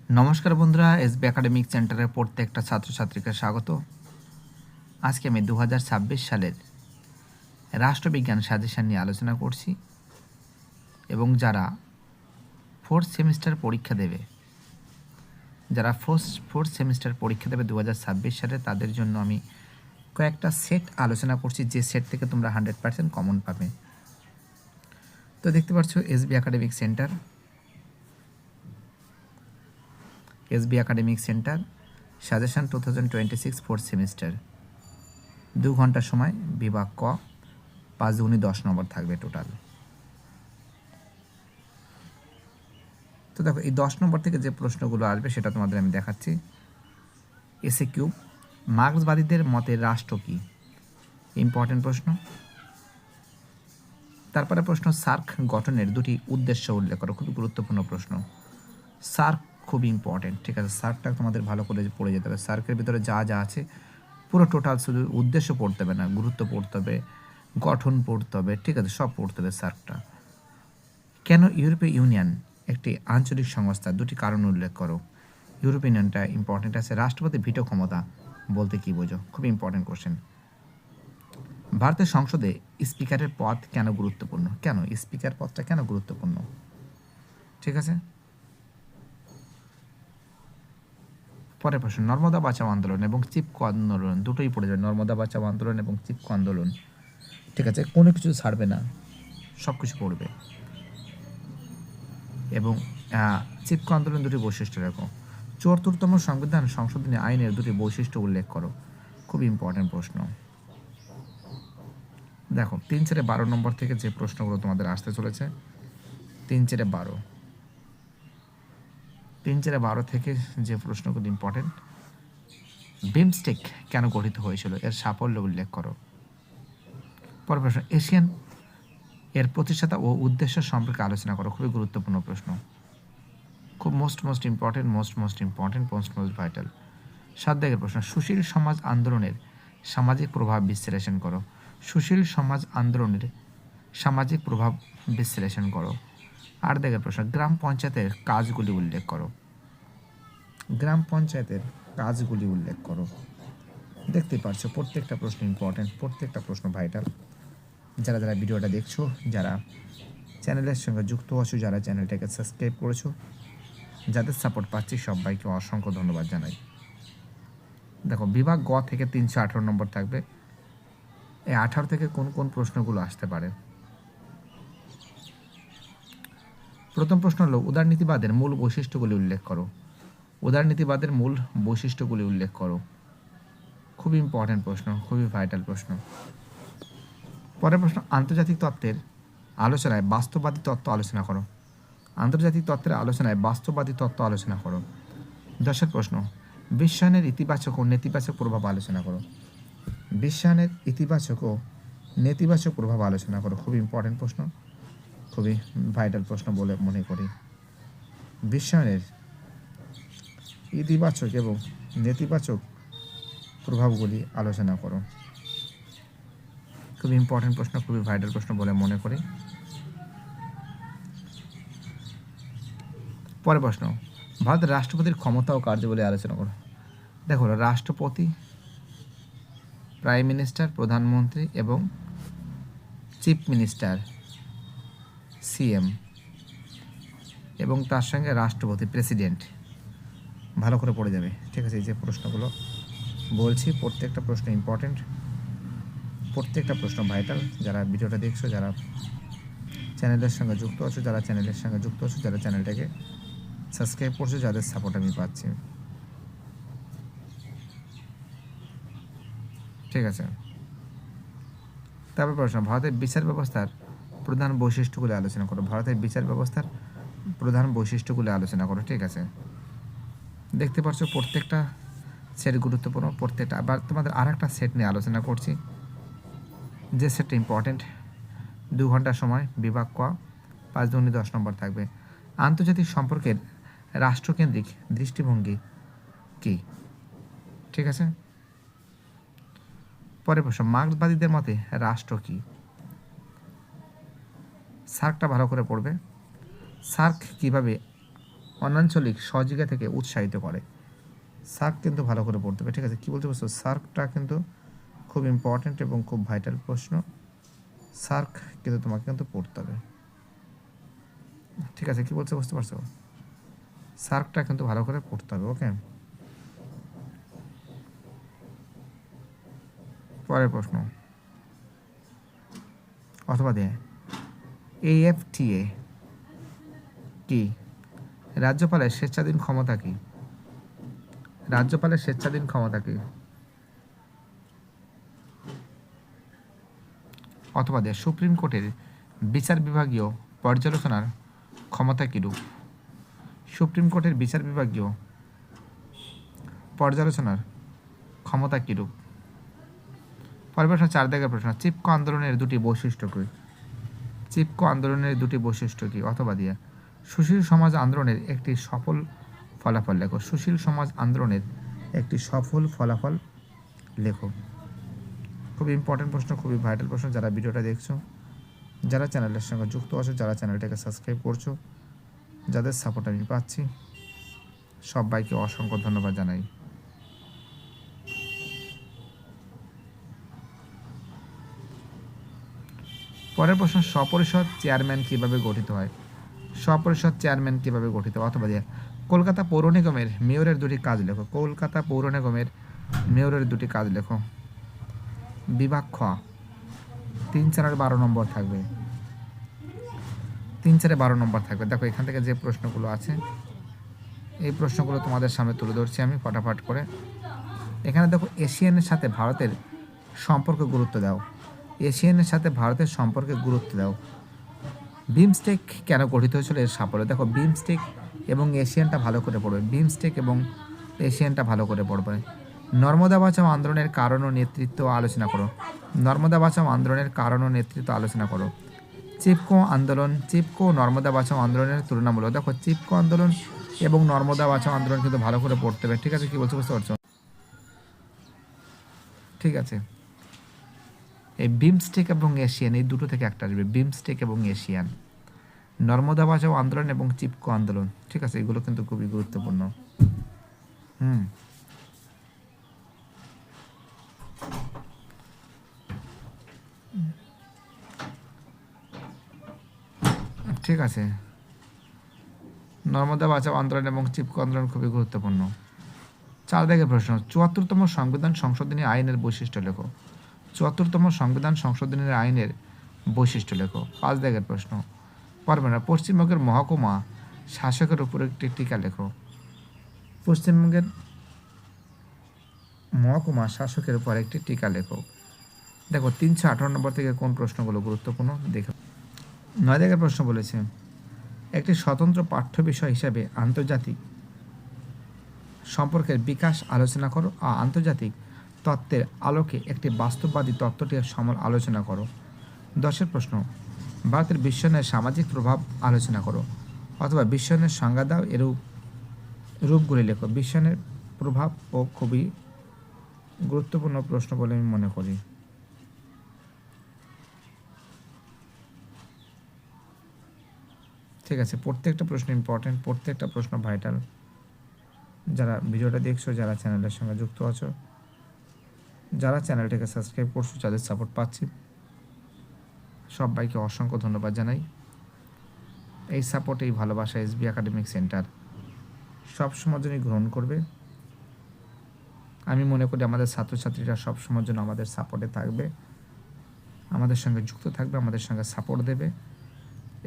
নমস্কার বন্ধুরা, SB academic সেন্টারের প্রত্যেকটা ছাত্রছাত্রীকে স্বাগত। আজকে আমি 2026 সালের রাষ্ট্রবিজ্ঞান সাজেশন নিয়ে আলোচনা করছি এবং যারা ফোর্থ সেমিস্টার পরীক্ষা দেবে, যারা ফোর্থ সেমিস্টার পরীক্ষা দেবে 2026 সালে, তাদের জন্য আমি কয়েকটা সেট আলোচনা করছি, যে সেট থেকে তোমরা 100% কমন পাবে। তো দেখতে পাচ্ছ SB academic centre suggestion 2026 fourth semester, 2 ঘন্টা সময়, বিভাগ ক, 5 দুগুণে 10 নম্বর থাকবে টোটাল। তো দেখো, এই 10 নম্বর থেকে যে প্রশ্নগুলো আসবে সেটা তোমাদের আমি দেখাচ্ছি। এসে কিউব, মার্ক্সবাদীদের মতে রাষ্ট্র কি? ইম্পর্টেন্ট প্রশ্ন। তারপরে প্রশ্ন, সার্ক গঠনের দুটি উদ্দেশ্য উল্লেখ করো। খুবই গুরুত্বপূর্ণ প্রশ্ন। সার্ক খুব ইম্পর্টেন্ট, ঠিক আছে? সার্কটা তোমাদের ভালো করে পড়ে যেতে হবে। সার্কের ভিতরে যা যা আছে পুরো টোটাল, শুধু উদ্দেশ্য পড়তে হবে না, গুরুত্ব পড়তে হবে, গঠন পড়তে হবে, ঠিক আছে? সব পড়তে হবে সার্কটা। কেন ইউরোপীয় ইউনিয়ন একটি আঞ্চলিক সংস্থা? দুটি কারণ উল্লেখ করো। ইউরোপীয় ইউনিয়নটা ইম্পর্টেন্ট আছে। রাষ্ট্রপতি ভিটো ক্ষমতা বলতে কী বোঝো? খুব ইম্পর্টেন্ট কোশ্চেন। ভারতের সংসদে স্পিকারের পদ কেন গুরুত্বপূর্ণ? কেন স্পিকার পদটা কেন গুরুত্বপূর্ণ? ঠিক আছে। পরের প্রশ্ন, নর্মদা বাঁচাও আন্দোলন এবং চিপকো আন্দোলন দুটোই পড়ে যাবে। নর্মদা বাঁচাও আন্দোলন এবং চিপকো আন্দোলন, ঠিক আছে? কোনো কিছু ছাড়বে না, সব কিছু পড়বে। এবং চিপকো আন্দোলন দুটি বৈশিষ্ট্য রাখো। 74তম সংবিধান সংশোধনী আইনের দুটি বৈশিষ্ট্য উল্লেখ করো। খুব ইম্পর্টেন্ট প্রশ্ন। দেখো, 3-12 নম্বর থেকে যে প্রশ্নগুলো তোমাদের আসতে চলেছে, 3-12 থেকে যে প্রশ্নগুলো ইম্পর্টেন্ট। বিমস্টেক কেন গঠিত হয়েছিল? এর সাফল্য উল্লেখ করো। পরের প্রশ্ন, এশিয়ান এর প্রতিষ্ঠাতা ও উদ্দেশ্য সম্পর্কে আলোচনা করো। খুবই গুরুত্বপূর্ণ প্রশ্ন, খুব মোস্ট ইম্পর্টেন্ট, মোস্ট ভাইটাল। 7 দাগের প্রশ্ন, সুশীল সমাজ আন্দোলনের সামাজিক প্রভাব বিশ্লেষণ করো। সুশীল সমাজ আন্দোলনের সামাজিক প্রভাব বিশ্লেষণ করো। 8 দাগের প্রশ্ন, গ্রাম পঞ্চায়েতের কাজগুলি উল্লেখ করো। গ্রাম পঞ্চায়েতের কাজগুলি উল্লেখ করো। দেখতে পাচ্ছ প্রত্যেকটা প্রশ্ন ইম্পর্টেন্ট, প্রত্যেকটা প্রশ্ন ভাইটাল। যারা যারা ভিডিওটা দেখছো, যারা চ্যানেলের সঙ্গে যুক্ত আছো, যারা চ্যানেলটাকে সাবস্ক্রাইব করেছো, যাদের সাপোর্ট পাচ্ছি, সবাইকে অসংখ্য ধন্যবাদ জানাই। দেখো, বিভাগ গ থেকে 318 নম্বর থাকবে। এই 18 থেকে কোন কোন প্রশ্নগুলো আসতে পারে? প্রথম প্রশ্ন হলো, উদারনীতিবাদের মূল বৈশিষ্ট্যগুলি উল্লেখ করো। উদারনীতিবাদের মূল বৈশিষ্ট্যগুলি উল্লেখ করো। খুব ইম্পর্টেন্ট প্রশ্ন, খুবই ভাইটাল প্রশ্ন। পরের প্রশ্ন, আন্তর্জাতিক তত্ত্বের আলোচনায় বাস্তববাদী তত্ত্ব আলোচনা করো। আন্তর্জাতিক তত্ত্বের আলোচনায় বাস্তববাদী তত্ত্ব আলোচনা করো। 10 প্রশ্ন, বিশ্বায়নের ইতিবাচক ও নেতিবাচক প্রভাব আলোচনা করো। বিশ্বায়নের ইতিবাচক ও নেতিবাচক প্রভাব আলোচনা করো। খুব ইম্পর্টেন্ট প্রশ্ন, খুবই ভাইটাল প্রশ্ন বলে মনে করি। বিশ্বায়নের ইতিবাচক এবং নেতিবাচক প্রভাবগুলি আলোচনা করো। খুব ইম্পর্টেন্ট প্রশ্ন, খুবই ভাইটাল প্রশ্ন বলে মনে করি। পরের প্রশ্ন, ভারতের রাষ্ট্রপতির ক্ষমতা ও কার্যাবলী আলোচনা করো। দেখো, রাষ্ট্রপতি, প্রাইম মিনিস্টার, প্রধানমন্ত্রী এবং চিফ মিনিস্টার, সিএম, এবং তার সঙ্গে রাষ্ট্রপতি, প্রেসিডেন্ট, ভালো করে পড়ে যাবে, ঠিক আছে? এই যে প্রশ্নগুলো বলছি, প্রত্যেকটা প্রশ্ন ইম্পর্টেন্ট, প্রত্যেকটা প্রশ্ন ভাইটাল। যারা ভিডিওটা দেখছো, যারা চ্যানেলের সঙ্গে যুক্ত আছো, যারা চ্যানেলটাকে সাবস্ক্রাইব করছো, যাদের সাপোর্ট আমি পাচ্ছি, ঠিক আছে? তারপর প্রশ্ন, ভারতের বিচার ব্যবস্থার প্রধান বৈশিষ্ট্যগুলি আলোচনা করো। ভারতের বিচার ব্যবস্থার প্রধান বৈশিষ্ট্যগুলি আলোচনা করো, ঠিক আছে? দেখতে পাচ্ছ প্রত্যেকটা সেট গুরুত্বপূর্ণ, প্রত্যেকটা। আবার তোমাদের আর একটা সেট নিয়ে আলোচনা করছি, যে সেটটা ইম্পর্টেন্ট। 2 ঘন্টা সময়, বিভাগ ক, 5 দুগুণে 10 নম্বর থাকবে। আন্তর্জাতিক সম্পর্কের রাষ্ট্রকেন্দ্রিক দৃষ্টিভঙ্গি কি? ঠিক আছে। পরের প্রশ্ন, মার্ক্সবাদীদের মতে রাষ্ট্র কি? সার্কটা ভালো করে পড়বে। সার্ক কিভাবে অনাঞ্চলিক সহযোগিতা থেকে উৎসাহিত করে। সার্ক কিন্তু ভালো করে পড়তে হবে, ঠিক আছে। কী বলতে পারছো? সার্কটা কিন্তু খুব ইম্পর্ট্যান্ট এবং খুব ভাইটাল প্রশ্ন। সার্ক কিন্তু তোমাকে কিন্তু পড়তে হবে, ঠিক আছে। কী বলছো বুঝতে পারছো? সার্কটা কিন্তু ভালো করে পড়তে হবে, ওকে। পরের প্রশ্ন অথবা দিয়ে AFTA কি? রাজ্যপালের স্বেচ্ছাধীন ক্ষমতা কি? রাজ্যপালের স্বেচ্ছাধীন ক্ষমতা কি? অথবা দিয়ে সুপ্রিম কোর্টের বিচার বিভাগীয় পর্যালোচনার ক্ষমতা কিরূপ? সুপ্রিম কোর্টের বিচার বিভাগীয় পর্যালোচনার ক্ষমতা কিরূপ? পরের প্রশ্ন 4 দাগের প্রশ্ন, চিপকো আন্দোলনের দুটি বৈশিষ্ট্য কি? চিপকো আন্দোলনের দুটি বৈশিষ্ট্য কি? অথবা দিয়া সুশীল সমাজ আন্দোলনের একটি সফল ফলাফল লেখো। সুশীল সমাজ আন্দোলনের একটি সফল ফলাফল লেখো। খুবই ইম্পর্টেন্ট প্রশ্ন, খুবই ভাইটাল প্রশ্ন। যারা ভিডিওটা দেখছো, যারা চ্যানেলের সঙ্গে যুক্ত আছো, যারা চ্যানেলটাকে সাবস্ক্রাইব করছো, যাদের সাপোর্ট আমি পাচ্ছি, সবাইকে অসংখ্য ধন্যবাদ জানাই। পরের প্রশ্ন, স্বপরিষদ চেয়ারম্যান কিভাবে গঠিত হয়? স্বপরিষদ চেয়ারম্যান কিভাবে গঠিত হয়? অথবা দিয়ে কলকাতা পৌর নিগমের মেয়রের দুটি কাজ লেখো। কলকাতা পৌর নিগমের মেয়রের দুটি কাজ লেখো। বিভাগ খ 3-4-12 নম্বর থাকবে, 3-4-12 নম্বর থাকবে। দেখো এখান থেকে যে প্রশ্নগুলো আছে, এই প্রশ্নগুলো তোমাদের সামনে তুলে ধরছি আমি ফটাফট করে। এখানে দেখো এশিয়ানের সাথে ভারতের সম্পর্কে গুরুত্ব দাও। এশিয়ানের সাথে ভারতের সম্পর্কে গুরুত্ব দাও। বিমস্টেক কেন গঠিত হয়েছিল এর সাফল্য? দেখো বিমস্টেক এবং এশিয়ানটা ভালো করে পড়বে। বিমস্টেক এবং এশিয়ানটা ভালো করে পড়বে। নর্মদা বাঁচাও আন্দোলনের কারণ ও নেতৃত্ব আলোচনা করো। নর্মদা বাঁচাও আন্দোলনের কারণ ও নেতৃত্ব আলোচনা করো। চিপকো আন্দোলন, চিপকো নর্মদা বাঁচাও আন্দোলনের তুলনামূলক। দেখো চিপকো আন্দোলন এবং নর্মদা বাঁচাও আন্দোলন কিন্তু ভালো করে পড়তে হবে, ঠিক আছে। কি বলছো বুঝতে পারছো? ঠিক আছে, এই বিমস্টেক এবং এশিয়ান এই দুটো থেকে একটা আসবে, বিমস্টেক এবং এশিয়ান। নর্মদা বাঁচাও আন্দোলন এবং চিপকো আন্দোলন, ঠিক আছে, এগুলো কিন্তু খুবই গুরুত্বপূর্ণ। ঠিক আছে, নর্মদা বাঁচাও আন্দোলন এবং চিপকো আন্দোলন খুবই গুরুত্বপূর্ণ। 4 দাগের প্রশ্ন, 74তম সংবিধান সংশোধনী আইনের বৈশিষ্ট্য লেখো। 74তম সংবিধান সংশোধনী আইনের বৈশিষ্ট্য লেখো। 5 দাগের প্রশ্ন, পারবে না, পশ্চিমবঙ্গের মহকুমা শাসকের উপর একটি টিকা লেখো। পশ্চিমবঙ্গের মহকুমা শাসকের উপর একটি টিকা লেখো। দেখো 318 নম্বর থেকে কোন প্রশ্নগুলো গুরুত্বপূর্ণ দেখো। 9 দাগের প্রশ্ন বলেছে, একটি স্বতন্ত্র পাঠ্য বিষয় হিসাবে আন্তর্জাতিক সম্পর্কের বিকাশ আলোচনা করো। আন্তর্জাতিক তত্ত্বের আলোকে একটি বাস্তববাদী তত্ত্বটির সমল আলোচনা করো। 10 প্রশ্ন, ভারতের বিশ্বায়নের সামাজিক প্রভাব আলোচনা করো। অথবা বিশ্বায়নের সংজ্ঞা দাও, এরূপ রূপগুলি লেখো। বিশ্বায়নের প্রভাব ও খুবই গুরুত্বপূর্ণ প্রশ্ন বলে আমি মনে করি। ঠিক আছে, প্রত্যেকটা প্রশ্ন ইম্পর্টেন্ট, প্রত্যেকটা প্রশ্ন ভাইটাল। যারা ভিডিওটা দেখছো, যারা চ্যানেলের সঙ্গে যুক্ত আছো, যারা চ্যানেলটাকে সাবস্ক্রাইব করছো, যাদের সাপোর্ট পাচ্ছি, সবাইকে অসংখ্য ধন্যবাদ জানাই। এই সাপোর্ট, এই ভালোবাসা এসবি একাডেমিক সেন্টার সবসময় জন্য গ্রহণ করবে। আমি মনে করি আমাদের ছাত্রছাত্রীরা সবসময়ের জন্য আমাদের সাপোর্টে থাকবে, আমাদের সঙ্গে যুক্ত থাকবে, আমাদের সঙ্গে সাপোর্ট দেবে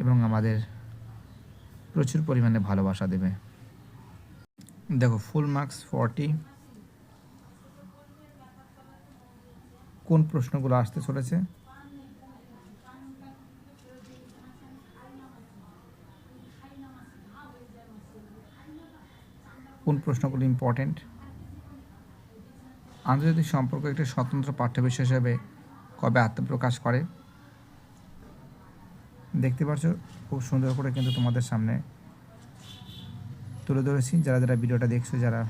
এবং আমাদের প্রচুর পরিমাণে ভালোবাসা দেবে। দেখো ফুল মার্কস 40, কোন প্রশ্নগুলো আসতে চলেছে? কোন প্রশ্নগুলো ইম্পর্টেন্ট? আন্তর্জাতিক সম্পর্ক একটি স্বতন্ত্র পাঠ্যবিষয় হিসেবে কবে আত্মপ্রকাশ করে? দেখতে পাচ্ছ খুব সুন্দর করে কিন্তু তোমাদের সামনে তুলে ধরেছি। যারা যারা ভিডিওটা দেখছো, যারা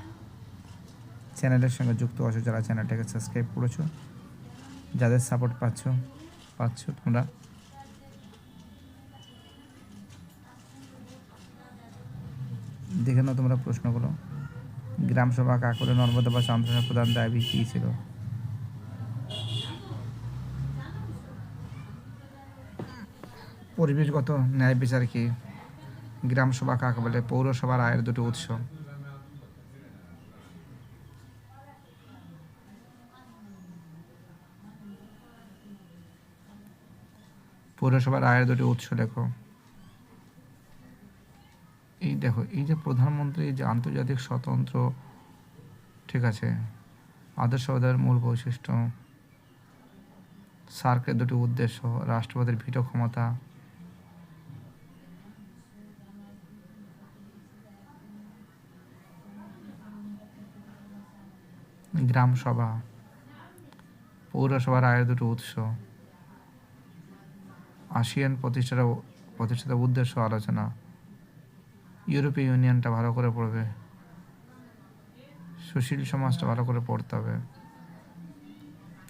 চ্যানেলের সঙ্গে যুক্ত আছো, যারা চ্যানেলটাকে সাবস্ক্রাইব করেছো, যাদের সাপোর্ট পাচ্ছ তোমরা, না তোমরা প্রশ্নগুলো। গ্রাম সভা কাকরে নর্মদা বা চন্দ্রনের প্রধান দাবি কী ছিল? পরিবেশগত ন্যায় বিচার কি? গ্রাম সভা কাকে বলে? পৌরসভার আয়ের দুটি উৎস। পৌরসভার আয়ের দুটি উৎস লেখো। এই দেখো, এই যে প্রধানমন্ত্রী যে আন্তর্জাতিক স্বতন্ত্র, ঠিক আছে, আদর্শবাদের মূল বৈশিষ্ট্য, সার্কের দুটি উদ্দেশ্য, রাষ্ট্রপতির ভিটো ক্ষমতা, গ্রাম সভা, পৌরসভার আয়ের দুটি উৎস, আসিয়ান প্রতিষ্ঠাতা উদ্দেশ্য আলোচনা, ইউরোপীয় ইউনিয়নটা ভালো করে পড়বে, সুশীল সমাজটা ভালো করে পড়তে হবে,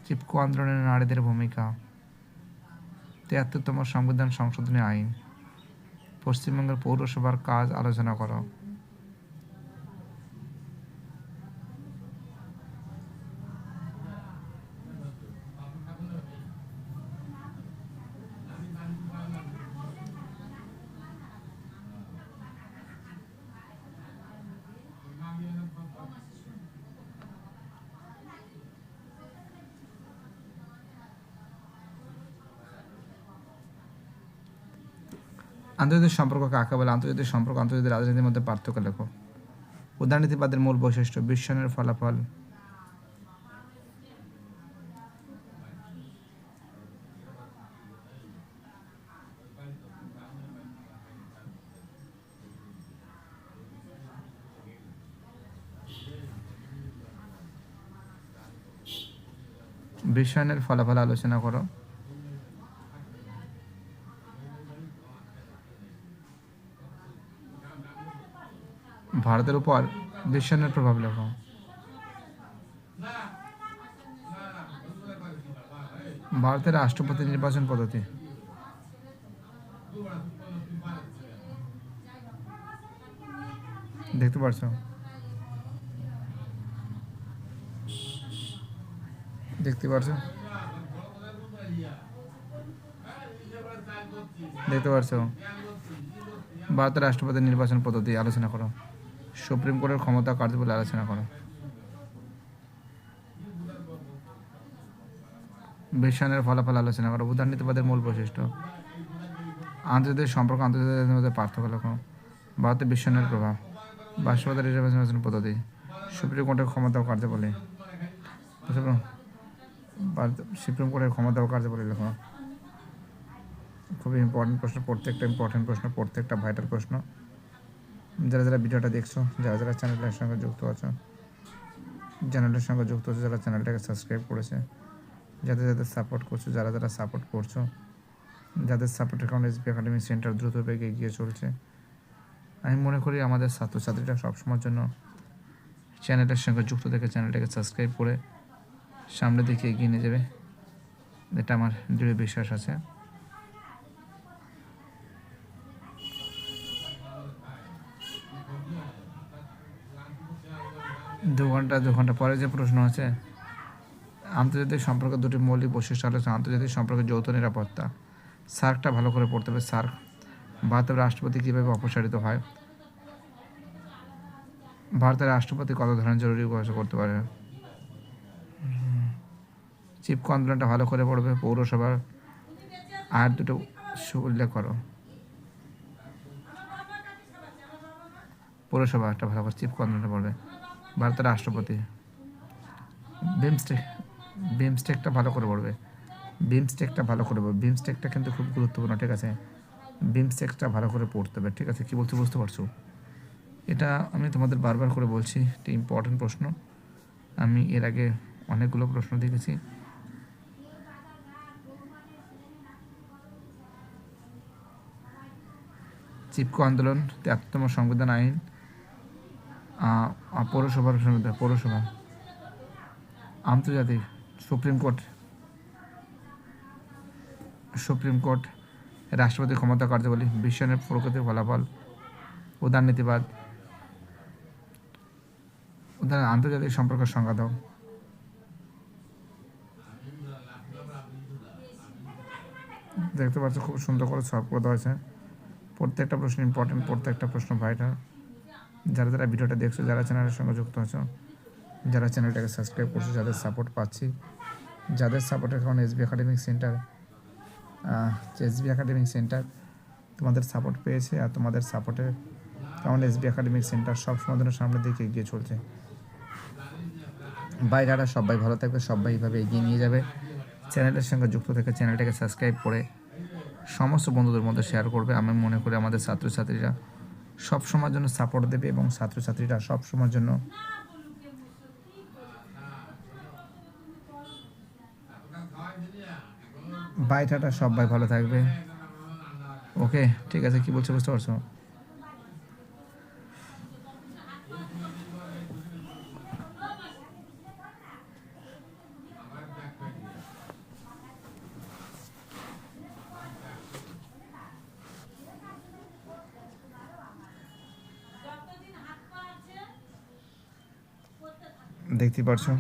চিপকো আন্দোলনে নারীদের ভূমিকা, ৭৩তম সংবিধান সংশোধনী আইন, পশ্চিমবঙ্গের পৌরসভার কাজ আলোচনা করো। আন্তর্জাতিক সম্পর্ক কাকে বলে? আন্তর্জাতিক সম্পর্ক আন্তর্জাতিক রাজনীতির মধ্যে পার্থক্য লেখো। উদারনীতিবাদের মূল বৈশিষ্ট্য, বিশ্বায়নের ফলাফল, বিশ্বায়নের ফলাফল আলোচনা করো। ভারতের উপর বিশ্বায়নের প্রভাব লেখো। ভারতের রাষ্ট্রপতি নির্বাচন পদ্ধতি, দেখতে পারছো? দেখতে পারছো? দেখতে পারছো? ভারতের রাষ্ট্রপতি নির্বাচন পদ্ধতি আলোচনা করো। সুপ্রিম কোর্টের ক্ষমতা কার্যবলী আলোচনা করো। বিশ্বায়নের ফলাফল আলোচনা করো। উদারনীতিবাদের মূল বৈশিষ্ট্য, আন্তর্জাতিক সম্পর্ক আন্তর্জাতিক মধ্যে পার্থক্য লেখো। ভারতের বিশ্বায়নের প্রভাব, রাষ্ট্রপতি নির্বাচন পদ্ধতি, সুপ্রিম কোর্টের ক্ষমতা ও কার্যবলী, সুপ্রিম কোর্টের ক্ষমতা ও কার্যবলী লেখো। খুবই ইম্পর্টেন্ট প্রশ্ন, প্রত্যেকটা ইম্পর্টেন্ট প্রশ্ন, প্রত্যেকটা ভাইটাল প্রশ্ন। যারা যারা ভিডিওটা দেখছো, যারা যারা চ্যানেলের সঙ্গে যুক্ত আছো, চ্যানেলের সঙ্গে যুক্ত আছো, যারা চ্যানেলটাকে সাবস্ক্রাইব করেছে, যাদের যাদের সাপোর্ট করছো, যারা যারা সাপোর্ট করছো, যাদের সাপোর্টের কারণে এসবি একাডেমি সেন্টার দ্রুত বেগে এগিয়ে চলছে। আমি মনে করি আমাদের ছাত্রছাত্রীরা সবসময়ের জন্য চ্যানেলের সঙ্গে যুক্ত থেকে চ্যানেলটাকে সাবস্ক্রাইব করে সামনের দিকে এগিয়ে নিয়ে যাবে, এটা আমার দৃঢ় বিশ্বাস আছে। দু ঘন্টা পরে যে প্রশ্ন আছে, আন্তর্জাতিক সম্পর্কের দুটি মৌলিক বৈশিষ্ট্য আলোচনা। আন্তর্জাতিক সম্পর্কের যৌথ নিরাপত্তা, সার্কটা ভালো করে পড়তে হবে। সার্ক, ভারতের রাষ্ট্রপতি কীভাবে অপসারিত হয়, ভারতের রাষ্ট্রপতি কত ধরনের জরুরি ঘোষণা করতে পারে, চিপকো আন্দোলনটা ভালো করে পড়বে। পৌরসভার আর দুটো উল্লেখ করো। পৌরসভাটা ভালো করে, চিপকো আন্দোলনটা পড়বে। ভারতের রাষ্ট্রপতি, বিমস্টেকটা ভালো করে পড়বে। বিমস্টেকটা ভালো করে পড়বে। বিমস্টেকটা কিন্তু খুব গুরুত্বপূর্ণ, ঠিক আছে? বিমস্টেকটা ভালো করে পড়তে হবে, ঠিক আছে? কী বলছি বুঝতে পারছো? এটা আমি তোমাদের বারবার করে বলছি, এটা ইম্পর্টেন্ট প্রশ্ন। আমি এর আগে অনেকগুলো প্রশ্ন দেখেছি। চিপকো আন্দোলন, ৭৩তম সংবিধান আইন, পৌরসভা, আন্তর্জাতিক, সুপ্রিম কোর্ট, রাষ্ট্রপতির ক্ষমতা কার্যাবলী, বিশ্বায়নের প্রকৃতির ফলাফল, উদারনীতিবাদ, আন্তর্জাতিক সম্পর্কের সংজ্ঞা দাও। দেখতে পাচ্ছ খুব সুন্দর করে সলভ করে দেওয়া হয়েছে। প্রত্যেকটা প্রশ্ন ইম্পর্টেন্ট, প্রত্যেকটা প্রশ্ন ভাইটাল। যারা যারা ভিডিওটা দেখছো, যারা চ্যানেলের সঙ্গে যুক্ত আছো, যারা চ্যানেলটাকে সাবস্ক্রাইব করছো, যাদের সাপোর্ট পাচ্ছি, যাদের সাপোর্টের কারণে এসবি একাডেমিক সেন্টার তোমাদের সাপোর্ট পেয়েছে, আর তোমাদের সাপোর্টের কারণে এসবি একাডেমিক সেন্টার সবসময় জন্য সামনের দিকে এগিয়ে চলছে। বাইরেরা সবাই ভালো থাকবে, সবাই এইভাবে এগিয়ে নিয়ে যাবে। চ্যানেলের সঙ্গে যুক্ত থেকে চ্যানেলটাকে সাবস্ক্রাইব করে সমস্ত বন্ধুদের মধ্যে শেয়ার করবে। আমি মনে করি আমাদের ছাত্রছাত্রীরা সবসময়ের জন্য সাপোর্ট দেবে এবং ছাত্রছাত্রীরা সবসময়ের জন্য বাইটাটা সবাই ভালো থাকবে। ওকে, ঠিক আছে, কি বলছো বুঝতে পারছো? দেখতে পারছো